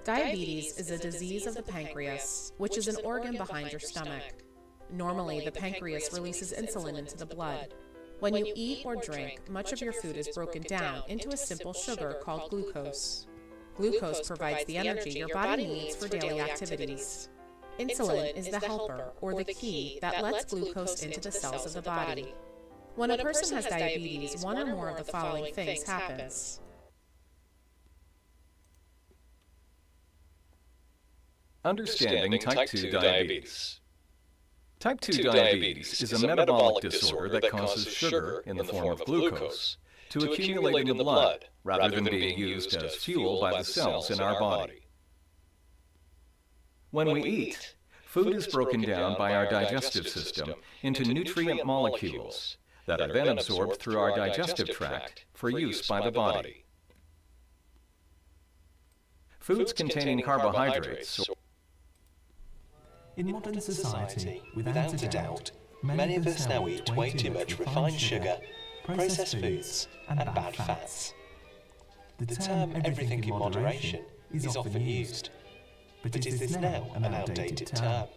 Diabetes is a disease of the pancreas, which is an organ behind your stomach. Normally, the pancreas releases insulin into the blood. When you eat or drink, much of your food is broken down into a simple sugar called glucose. Glucose provides the energy your body needs for daily activities. Insulin is the helper, or the key, that lets glucose into the cells of the body. When a person has diabetes, one or more of the following things happens. Understanding type 2 diabetes. Type 2 diabetes is a metabolic disorder that causes sugar in the form of glucose to accumulate in the blood rather than being used as fuel by the cells in our body. When we eat, food is broken down by our digestive system into nutrient molecules that are then absorbed through our digestive tract for use by the body. Foods containing carbohydrates. In modern society, without a doubt, many of us now eat way too much refined sugar, processed foods, and bad fats. The term everything in moderation is often used, but is this now an outdated term?